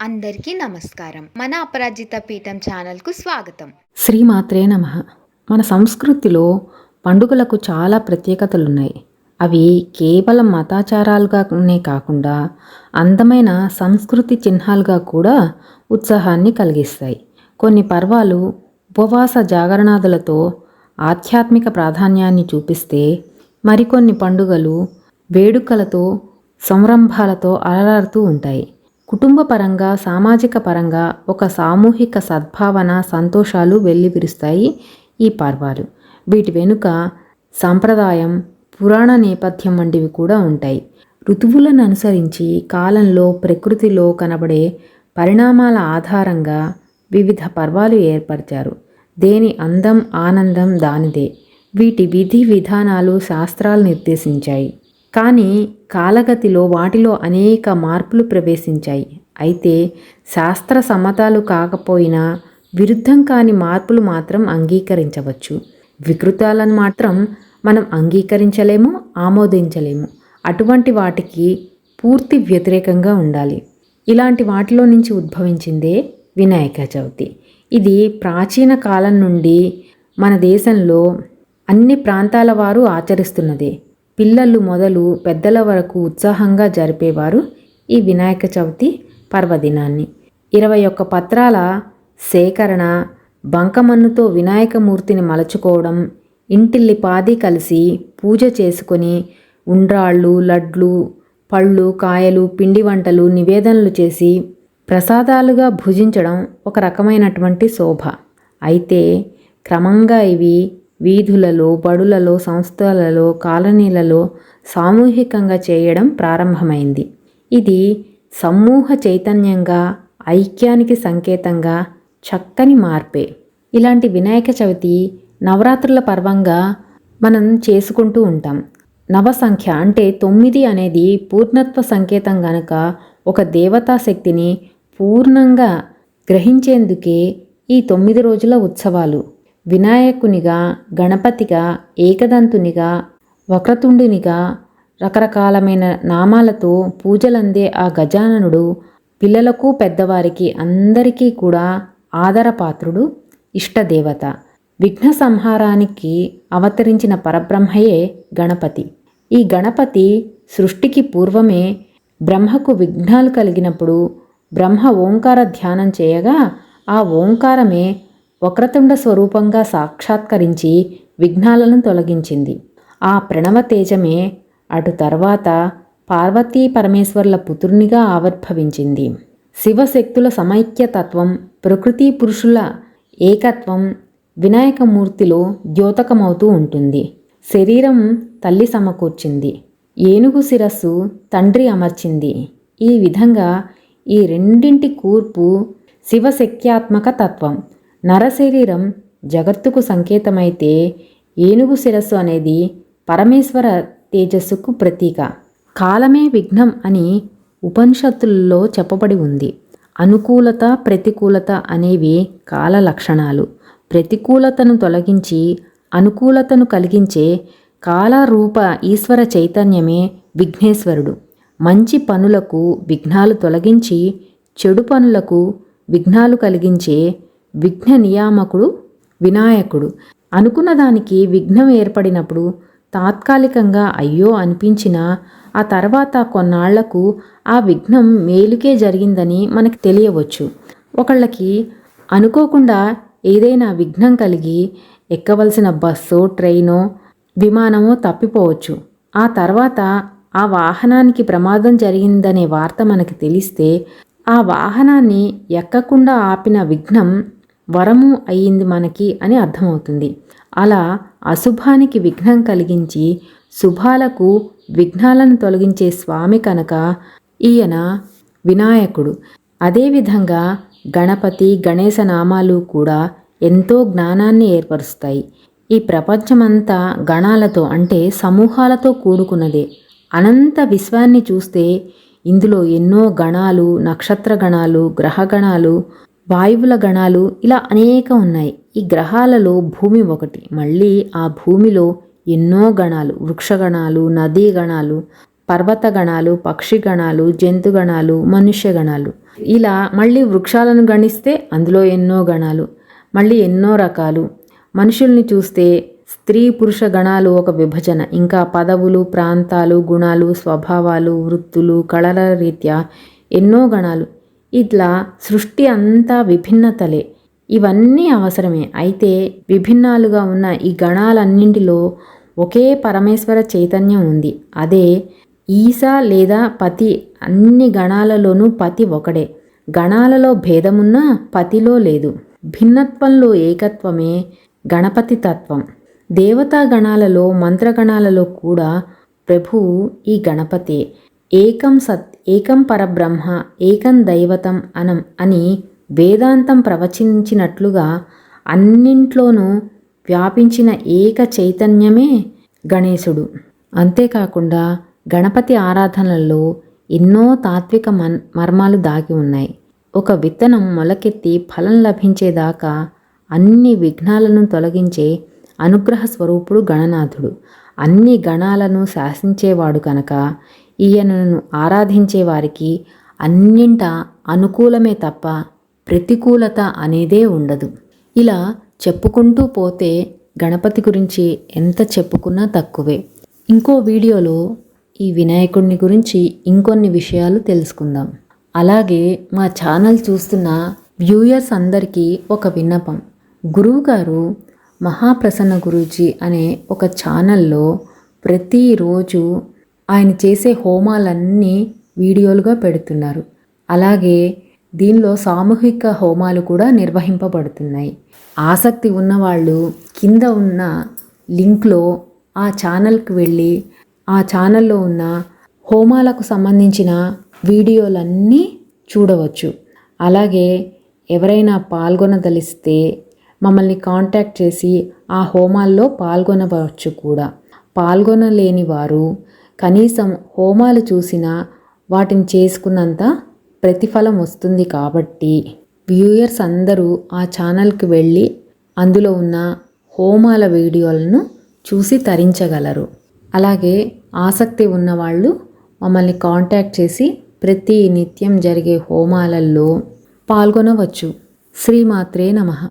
అందరికీ నమస్కారం. మన అపరాజిత పీఠం ఛానల్కు స్వాగతం. శ్రీమాత్రే నమః. మన సంస్కృతిలో పండుగలకు చాలా ప్రత్యేకతలున్నాయి. అవి కేవలం మతాచారాలుగానే కాకుండా అందమైన సంస్కృతి చిహ్నాలుగా కూడా ఉత్సాహాన్ని కలిగిస్తాయి. కొన్ని పర్వాలు ఉపవాస జాగరణాదులతో ఆధ్యాత్మిక ప్రాధాన్యాన్ని చూపిస్తే, మరికొన్ని పండుగలు వేడుకలతో సంరంభాలతో అలరారుతూ ఉంటాయి. కుటుంబ పరంగా, సామాజిక పరంగా ఒక సామూహిక సద్భావన, సంతోషాలు వెల్లివిరుస్తాయి ఈ పర్వాలు. వీటి వెనుక సాంప్రదాయం, పురాణ నేపథ్యం వంటివి కూడా ఉంటాయి. ఋతువులను అనుసరించి కాలంలో, ప్రకృతిలో కనబడే పరిణామాల ఆధారంగా వివిధ పర్వాలు ఏర్పరిచారు. దేని అందం, ఆనందం దానిదే. వీటి విధి విధానాలు శాస్త్రాలు నిర్దేశించాయి. కానీ కాలగతిలో వాటిలో అనేక మార్పులు ప్రవేశించాయి. అయితే శాస్త్ర సమ్మతాలు కాకపోయినా విరుద్ధం కాని మార్పులు మాత్రం అంగీకరించవచ్చు. వికృతాలను మాత్రం మనం అంగీకరించలేము, ఆమోదించలేము. అటువంటి వాటికి పూర్తి వ్యతిరేకంగా ఉండాలి. ఇలాంటి వాటిలో నుంచి ఉద్భవించిందే వినాయక చవితి. ఇది ప్రాచీన కాలం నుండి మన దేశంలో అన్ని ప్రాంతాల వారు ఆచరిస్తున్నదే. పిల్లలు మొదలు పెద్దల వరకు ఉత్సాహంగా జరిపేవారు ఈ వినాయక చవితి పర్వదినాన్ని. 21 పత్రాల సేకరణ, బంకమన్నుతో వినాయకమూర్తిని మలచుకోవడం, ఇంటిల్లిపాది కలిసి పూజ చేసుకొని ఉండ్రాళ్ళు, లడ్లు, పళ్ళు, కాయలు, పిండి వంటలు, నివేదనలు చేసి ప్రసాదాలుగా భుజించడం ఒక రకమైనటువంటి శోభ. అయితే క్రమంగా ఇవి వీధులలో, బడులలో, సంస్థలలో, కాలనీలలో సామూహికంగా చేయడం ప్రారంభమైంది. ఇది సమూహ చైతన్యంగా, ఐక్యానికి సంకేతంగా చక్కని మార్పే. ఇలాంటి వినాయక చవితి నవరాత్రుల పర్వంగా మనం చేసుకుంటూ ఉంటాం. నవసంఖ్య అంటే 9 అనేది పూర్ణత్వ సంకేతం గనక ఒక దేవతా శక్తిని పూర్ణంగా గ్రహించేందుకే ఈ 9 రోజుల ఉత్సవాలు. వినాయకునిగా, గణపతిగా, ఏకదంతునిగా, వక్రతుండునిగా రకరకాలమైన నామాలతో పూజలందే ఆ గజాననుడు పిల్లలకు, పెద్దవారికి అందరికీ కూడా ఆదరపాత్రుడు, ఇష్టదేవత. విఘ్న సంహారానికి అవతరించిన పరబ్రహ్మయే గణపతి. ఈ గణపతి సృష్టికి పూర్వమే బ్రహ్మకు విఘ్నాలు కలిగినప్పుడు బ్రహ్మ ఓంకార ధ్యానం చేయగా ఆ ఓంకారమే వక్రతుండ స్వరూపంగా సాక్షాత్కరించి విఘ్నాలను తొలగించింది. ఆ ప్రణవ తేజమే అటు తర్వాత పార్వతీ పరమేశ్వర్ల పుత్రునిగా ఆవిర్భవించింది. శివశక్తుల సమైక్యతత్వం, ప్రకృతి పురుషుల ఏకత్వం వినాయకమూర్తిలో ద్యోతకమవుతూ ఉంటుంది. శరీరం తల్లి సమకూర్చింది, ఏనుగు శిరస్సు తండ్రి అమర్చింది. ఈ విధంగా ఈ రెండింటి కూర్పు శివశక్త్యాత్మక తత్వం. నరశరీరం జగత్తుకు సంకేతమైతే ఏనుగు శిరస్సు అనేది పరమేశ్వర తేజస్సుకు ప్రతీక. కాలమే విఘ్నం అని ఉపనిషత్తుల్లో చెప్పబడి ఉంది. అనుకూలత, ప్రతికూలత అనేవి కాల లక్షణాలు. ప్రతికూలతను తొలగించి అనుకూలతను కలిగించే కాలరూప ఈశ్వర చైతన్యమే విఘ్నేశ్వరుడు. మంచి పనులకు విఘ్నాలు తొలగించి చెడు పనులకు విఘ్నాలు కలిగించే విఘ్న నియామకుడు వినాయకుడు. అనుకున్న దానికి విఘ్నం ఏర్పడినప్పుడు తాత్కాలికంగా అయ్యో అనిపించినా ఆ తర్వాత కొన్నాళ్లకు ఆ విఘ్నం మేలుకే జరిగిందని మనకి తెలియవచ్చు. ఒకళ్ళకి అనుకోకుండా ఏదైనా విఘ్నం కలిగి ఎక్కవలసిన బస్సో, ట్రైనో, విమానమో తప్పిపోవచ్చు. ఆ తర్వాత ఆ వాహనానికి ప్రమాదం జరిగిందనే వార్త మనకి తెలిస్తే ఆ వాహనాన్ని ఎక్కకుండా ఆపిన విఘ్నం వరము అయ్యింది మనకి అని అర్థమవుతుంది. అలా అశుభానికి విఘ్నం కలిగించి శుభాలకు విఘ్నాలను తొలగించే స్వామి కనుక ఈయన వినాయకుడు. అదేవిధంగా గణపతి, గణేశ నామాలు కూడా ఎంతో జ్ఞానాన్ని ఏర్పరుస్తాయి. ఈ ప్రపంచమంతా గణాలతో అంటే సమూహాలతో కూడుకున్నదే. అనంత విశ్వాన్ని చూస్తే ఇందులో ఎన్నో గణాలు, నక్షత్ర గణాలు, గ్రహగణాలు, వాయువుల గణాలు ఇలా అనేక ఉన్నాయి. ఈ గ్రహాలలో భూమి ఒకటి. మళ్ళీ ఆ భూమిలో ఎన్నో గణాలు, వృక్షగణాలు, నదీ గణాలు, పర్వత గణాలు, పక్షి గణాలు, జంతు గణాలు, మనుష్య గణాలు. ఇలా మళ్ళీ వృక్షాలను గణిస్తే అందులో ఎన్నో గణాలు, మళ్ళీ ఎన్నో రకాలు. మనుషుల్ని చూస్తే స్త్రీ పురుష గణాలు ఒక విభజన, ఇంకా పదవులు, ప్రాంతాలు, గుణాలు, స్వభావాలు, వృత్తులు, కళల రీత్యా ఎన్నో గణాలు. ఇట్లా సృష్టి అంతా విభిన్నతలే. ఇవన్నీ అవసరమే. అయితే విభిన్నాలుగా ఉన్న ఈ గణాలన్నింటిలో ఒకే పరమేశ్వర చైతన్యం ఉంది. అదే ఈశ లేదా పతి. అన్ని గణాలలోనూ పతి ఒకడే. గణాలలో భేదమున్నా పతిలో లేదు. భిన్నత్వంలో ఏకత్వమే గణపతి తత్వం. దేవతా గణాలలో, మంత్రగణాలలో కూడా ప్రభువు ఈ గణపతే. ఏకం సత్, ఏకం పరబ్రహ్మ, ఏకం దైవతం అని వేదాంతం ప్రవచించినట్లుగా అన్నింట్లోనూ వ్యాపించిన ఏక చైతన్యమే గణేశుడు. అంతేకాకుండా గణపతి ఆరాధనల్లో ఎన్నో తాత్విక మర్మాలు దాగి ఉన్నాయి. ఒక విత్తనం మొలకెత్తి ఫలం లభించేదాకా అన్ని విఘ్నాలను తొలగించే అనుగ్రహ స్వరూపుడు గణనాథుడు. అన్ని గణాలను శాసించేవాడు కనుక ఈయనను ఆరాధించే వారికి అన్నింటా అనుకూలమే తప్ప ప్రతికూలత అనేదే ఉండదు. ఇలా చెప్పుకుంటూ పోతే గణపతి గురించి ఎంత చెప్పుకున్నా తక్కువే. ఇంకో వీడియోలో ఈ వినాయకుడిని గురించి ఇంకొన్ని విషయాలు తెలుసుకుందాం. అలాగే మా ఛానల్ చూస్తున్న వ్యూయర్స్ అందరికీ ఒక విన్నపం. గురువుగారు మహాప్రసన్న గురూజీ అనే ఒక ఛానల్లో ప్రతిరోజు ఆయన చేసే హోమాలన్నీ వీడియోలుగా పెడుతున్నారు. అలాగే దీనిలో సామూహిక హోమాలు కూడా నిర్వహింపబడుతున్నాయి. ఆసక్తి ఉన్నవాళ్ళు కింద ఉన్న లింక్లో ఆ ఛానల్కి వెళ్ళి ఆ ఛానల్లో ఉన్న హోమాలకు సంబంధించిన వీడియోలన్నీ చూడవచ్చు. అలాగే ఎవరైనా పాల్గొనదలిస్తే మమ్మల్ని కాంటాక్ట్ చేసి ఆ హోమాల్లో పాల్గొనవచ్చు కూడా. పాల్గొనలేని వారు కనీసం హోమాలు చూసినా వాటిని చేసుకున్నంత ప్రతిఫలం వస్తుంది. కాబట్టి వ్యూయర్స్ అందరూ ఆ ఛానల్కి వెళ్ళి అందులో ఉన్న హోమాల వీడియోలను చూసి తరించగలరు. అలాగే ఆసక్తి ఉన్నవాళ్ళు మమ్మల్ని కాంటాక్ట్ చేసి ప్రతి నిత్యం జరిగే హోమాలలో పాల్గొనవచ్చు. శ్రీమాత్రే నమః.